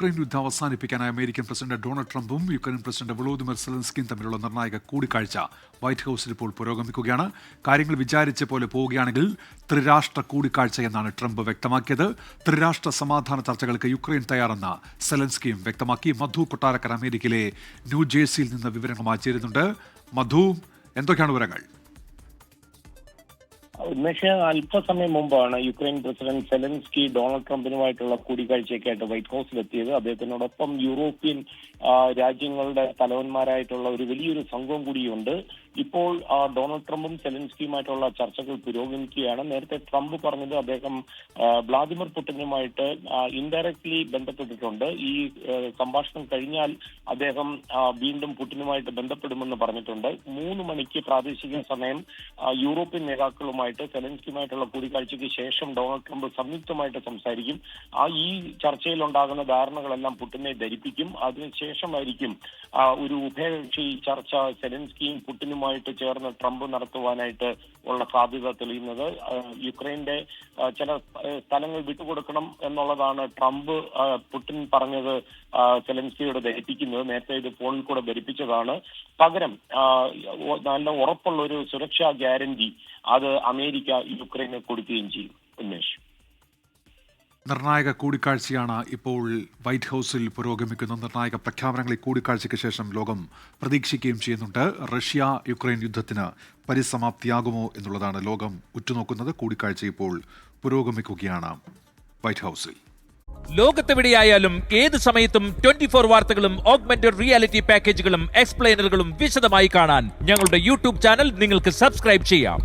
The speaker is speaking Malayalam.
യുക്രൈൻ യുദ്ധം അവസാനിപ്പിക്കാനായി അമേരിക്കൻ പ്രസിഡന്റ് ഡൊണാൾഡ് ട്രംപും യുക്രൈൻ പ്രസിഡന്റ് വൊളോദിമിർ സെലൻസ്കിയും തമ്മിലുള്ള നിർണായക കൂടിക്കാഴ്ച വൈറ്റ് ഹൌസിൽ ഇപ്പോൾ പുരോഗമിക്കുകയാണ്. കാര്യങ്ങൾ വിചാരിച്ച പോലെ പോവുകയാണെങ്കിൽ ത്രിരാഷ്ട്ര കൂടിക്കാഴ്ച എന്നാണ് ട്രംപ് വ്യക്തമാക്കിയത്. ത്രിരാഷ്ട്ര സമാധാന ചർച്ചകൾക്ക് യുക്രൈൻ തയ്യാറെന്ന് സെലൻസ്കിയും വ്യക്തമാക്കി. മധു കൊട്ടാരക്കർ അമേരിക്കയിലെ ന്യൂജേഴ്സിയിൽ നിന്ന് വിവരങ്ങളുമായി ചേരുന്നുണ്ട്. മധു, എന്തൊക്കെയാണ് വിവരങ്ങൾ? ഉന്മേഷ്, അല്പസമയം മുമ്പാണ് യുക്രൈൻ പ്രസിഡന്റ് സെലൻസ്കി ഡൊണാൾഡ് ട്രംപിനുമായിട്ടുള്ള കൂടിക്കാഴ്ചയ്ക്കായിട്ട് വൈറ്റ് ഹൌസിലെത്തിയത്. അദ്ദേഹത്തിനോടൊപ്പം യൂറോപ്യൻ രാജ്യങ്ങളുടെ തലവന്മാരായിട്ടുള്ള ഒരു വലിയൊരു സംഘവും കൂടിയുണ്ട്. ഇപ്പോൾ ഡൊണാൾഡ് ട്രംപും സെലൻസ്കിയുമായിട്ടുള്ള ചർച്ചകൾ പുരോഗമിക്കുകയാണ്. നേരത്തെ ട്രംപ് പറഞ്ഞത് അദ്ദേഹം വ്ളാദിമിർ പുടിനുമായിട്ട് ഇൻഡയറക്ട്ലി ബന്ധപ്പെട്ടിട്ടുണ്ട്. ഈ സംഭാഷണം കഴിഞ്ഞാൽ അദ്ദേഹം വീണ്ടും പുടിനുമായിട്ട് ബന്ധപ്പെടുമെന്ന് പറഞ്ഞിട്ടുണ്ട്. 3 മണിക്ക് പ്രാദേശിക സമയം യൂറോപ്യൻ നേതാക്കളുമായിട്ട് സെലൻസ്കിയുമായിട്ടുള്ള കൂടിക്കാഴ്ചയ്ക്ക് ശേഷം ഡൊണാൾഡ് ട്രംപ് സംയുക്തമായിട്ട് സംസാരിക്കും. ഈ ചർച്ചയിൽ ഉണ്ടാകുന്ന ധാരണകളെല്ലാം പുടിനെ ധരിപ്പിക്കും. അതിനുശേഷമായിരിക്കും ഒരു ഉഭയകക്ഷി ചർച്ച സെലൻസ്കിയും പുടിനുമായിട്ട് ചേർന്ന് ട്രംപ് നടത്തുവാനായിട്ട് ഉള്ള സാധ്യത തെളിയുന്നത്. യുക്രൈന്റെ ചില സ്ഥലങ്ങൾ വിട്ടുകൊടുക്കണം എന്നുള്ളതാണ് ട്രംപ് പുടിൻ പറഞ്ഞത് സെലൻസ്കിയോട് ധരിപ്പിക്കുന്നത്. നേരത്തെ ഇത് ഫോണിൽ കൂടെ ധരിപ്പിച്ചതാണ്. പകരം നല്ല ഉറപ്പുള്ള ഒരു സുരക്ഷാ ഗ്യാരണ്ടി അത് അമേരിക്ക യുക്രൈന് കൊടുക്കുകയും ചെയ്യും. ഉന്മേഷ്, നിർണായക കൂടിക്കാഴ്ചയാണ് ഇപ്പോൾ വൈറ്റ് ഹൌസിൽ പുരോഗമിക്കുന്നത്. നിർണായക പ്രഖ്യാപനങ്ങൾ ഈ കൂടിക്കാഴ്ചയ്ക്ക് ശേഷം ലോകം പ്രതീക്ഷിക്കുകയും ചെയ്യുന്നുണ്ട്. റഷ്യ യുക്രൈൻ യുദ്ധത്തിന് പരിസമാപ്തിയാകുമോ എന്നുള്ളതാണ് ലോകം ഉറ്റുനോക്കുന്നത്. കൂടിക്കാഴ്ച ഇപ്പോൾ പുരോഗമിക്കുകയാണ് വൈറ്റ് ഹൌസിൽ. ലോകത്തെവിടെയായാലും ഏത് സമയത്തും 24 വാർത്തകളും ഓഗ്മെന്റഡ് റിയാലിറ്റി പാക്കേജുകളും എക്സ്പ്ലെയിനറുകളും വിശദമായി കാണാൻ ഞങ്ങളുടെ യൂട്യൂബ് ചാനൽ നിങ്ങൾക്ക് സബ്സ്ക്രൈബ് ചെയ്യാം.